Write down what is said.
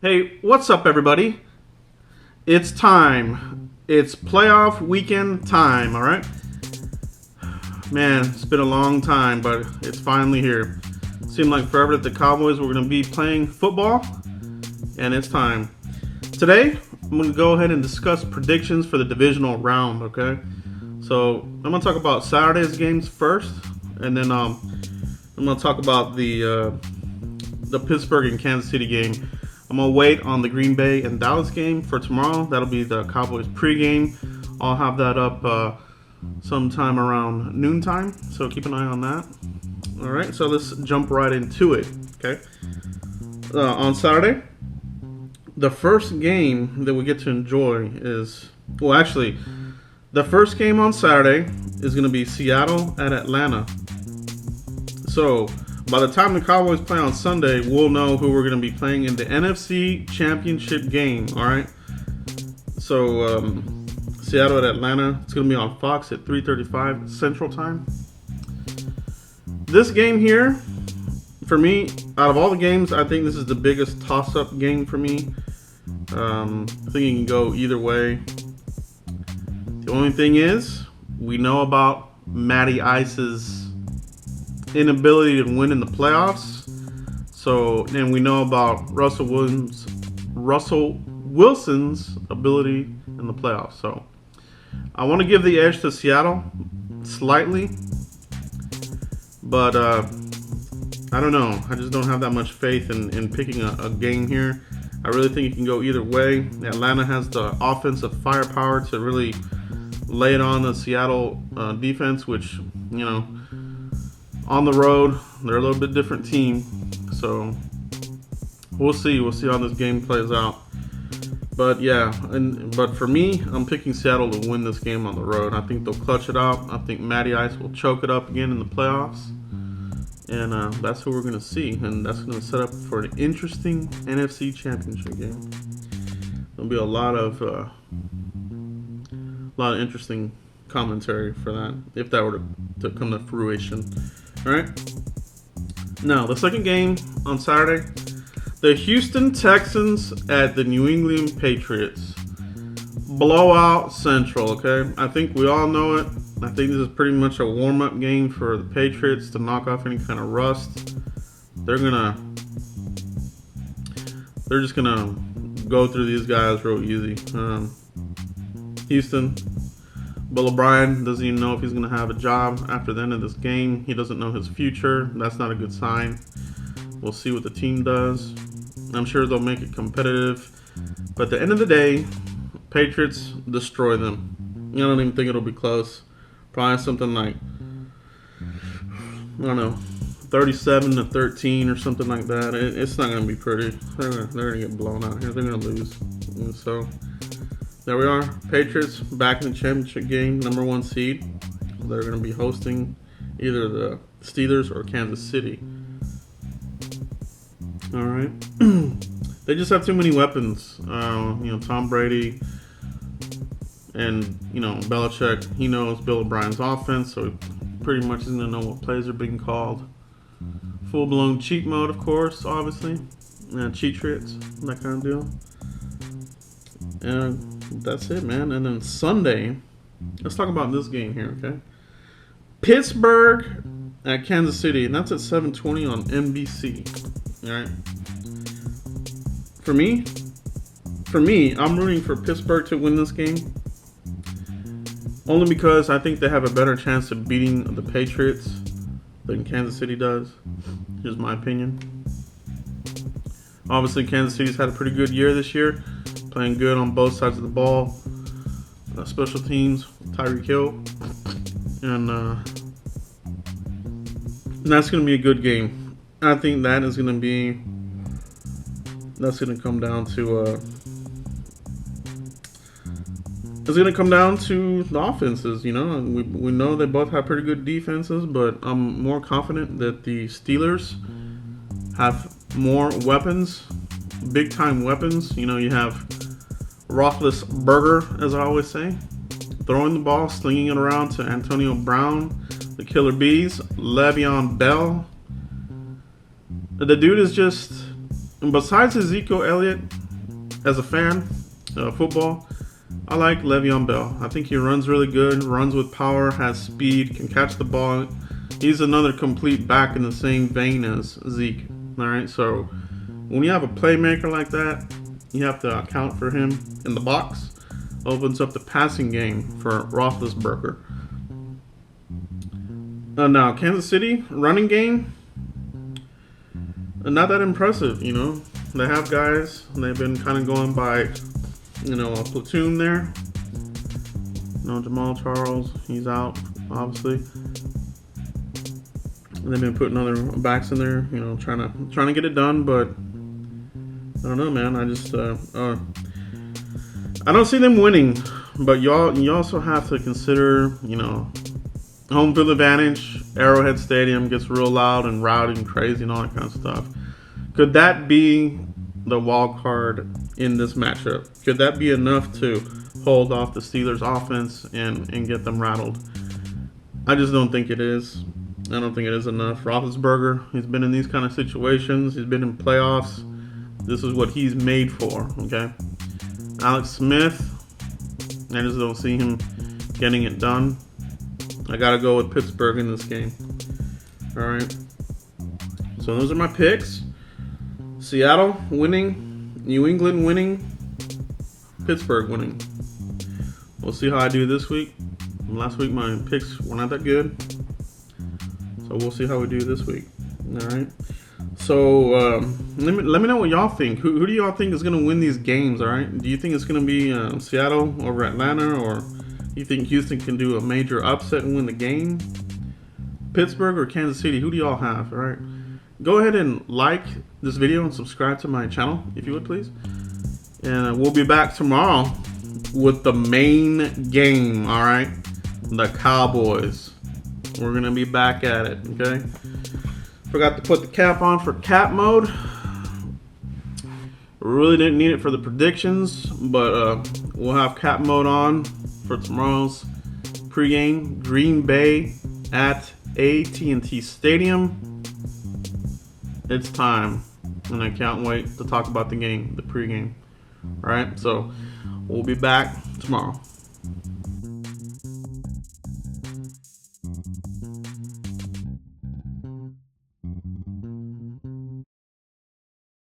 Hey, what's up, everybody? It's time. It's playoff weekend time, all right? Man, it's been a long time, but it's finally here. Seemed like forever that the Cowboys were going to be playing football, and it's time. Today, I'm going to go ahead and discuss predictions for the divisional round, okay? So, I'm going to talk about Saturday's games first, and then I'm going to talk about the Pittsburgh and Kansas City game. I'm going to wait on the Green Bay and Dallas game for tomorrow. That'll be the Cowboys pregame. I'll have that up sometime around noontime, so keep an eye on that. All right, so let's jump right into it, okay? On Saturday, the first game that we get to enjoy is, well, actually, the first game on Saturday is going to be Seattle at Atlanta. So, by the time the Cowboys play on Sunday, we'll know who we're going to be playing in the NFC Championship game, all right? So, Seattle at Atlanta, it's going to be on Fox at 3:35 Central Time. This game here, for me, out of all the games, I think this is the biggest toss-up game for me. I think it can go either way. The only thing is, we know about Matty Ice's inability to win in the playoffs. So, and we know about Russell Wilson's ability in the playoffs. So, I want to give the edge to Seattle slightly, but I don't know. I just don't have that much faith in picking a game here. I really think it can go either way. Atlanta has the offensive firepower to really lay it on the Seattle defense, which, you know, on the road, they're a little bit different team. So we'll see. We'll see how this game plays out. But yeah, but for me, I'm picking Seattle to win this game on the road. I think they'll clutch it out. I think Matty Ice will choke it up again in the playoffs. And that's who we're going to see. And that's going to set up for an interesting NFC Championship game. There'll be a lot of interesting commentary for that, if that were to come to fruition. All right. Now, the second game on Saturday, the Houston Texans at the New England Patriots. Blowout Central, okay? I think we all know it. I think this is pretty much a warm-up game for the Patriots to knock off any kind of rust. They're just gonna go through these guys real easy. Houston, Bill O'Brien doesn't even know if he's going to have a job after the end of this game. He doesn't know his future. That's not a good sign. We'll see what the team does. I'm sure they'll make it competitive. But at the end of the day, Patriots destroy them. I don't even think it'll be close. Probably something like, I don't know, 37-13 or something like that. It's not going to be pretty. They're going to get blown out here. They're going to lose. And so there we are. Patriots back in the championship game, number 1 seed. They're going to be hosting either the Steelers or Kansas City. All right. They just have too many weapons. Tom Brady and, Belichick, he knows Bill O'Brien's offense, so he pretty much is going to know what plays are being called. Full-blown cheat mode, of course, obviously. Cheat tricks, that kind of deal. And that's it, man. And then Sunday, let's talk about this game here, okay? Pittsburgh at Kansas City, and that's at 7:20 on NBC. All right. For me, I'm rooting for Pittsburgh to win this game, only because I think they have a better chance of beating the Patriots than Kansas City does. Here's my opinion. Obviously, Kansas City's had a pretty good year this year, playing good on both sides of the ball. Special teams, Tyreek Hill. And that's going to be a good game. I think that's going to come down to it's going to come down to the offenses. We know they both have pretty good defenses, but I'm more confident that the Steelers have more weapons, big time weapons. You have Roethlisberger, as I always say, throwing the ball, slinging it around to Antonio Brown, the Killer Bees, Le'Veon Bell. The dude is just And besides Ezekiel Elliott, as a fan of football, I like Le'Veon Bell. I think he runs really good, runs with power, has speed, can catch the ball. He's another complete back in the same vein as Zeke. All right, so when you have a playmaker like that, you have to account for him in the box. Opens up the passing game for Roethlisberger. Now, Kansas City, running game, not that impressive, you know. They have guys, and they've been kind of going by, you know, a platoon there. You know, Jamal Charles, he's out, obviously. And they've been putting other backs in there, you know, trying to get it done, but I don't know, man. I just I don't see them winning, but you also have to consider, you know, home field advantage. Arrowhead Stadium gets real loud and rowdy and crazy and all that kind of stuff. Could that be the wild card in this matchup? Could that be enough to hold off the Steelers' offense and get them rattled? I just don't think it is. I don't think it is enough. Roethlisberger, he's been in these kind of situations. He's been in playoffs. This is what he's made for, okay? Alex Smith, I just don't see him getting it done. I got to go with Pittsburgh in this game. All right. So those are my picks. Seattle winning, New England winning, Pittsburgh winning. We'll see how I do this week. Last week my picks were not that good. So we'll see how we do this week. All right. So let me know what y'all think. Who do y'all think is going to win these games? All right. Do you think it's going to be Seattle over Atlanta, or you think Houston can do a major upset and win the game? Pittsburgh or Kansas City? Who do y'all have? All right. Go ahead and like this video and subscribe to my channel if you would, please. And we'll be back tomorrow with the main game. All right. The Cowboys. We're going to be back at it. Okay. Forgot to put the cap on for cap mode. Really didn't need it for the predictions, but we'll have cap mode on for tomorrow's pregame. Green Bay at AT&T Stadium. It's time, and I can't wait to talk about the game, the pregame. All right, so we'll be back tomorrow.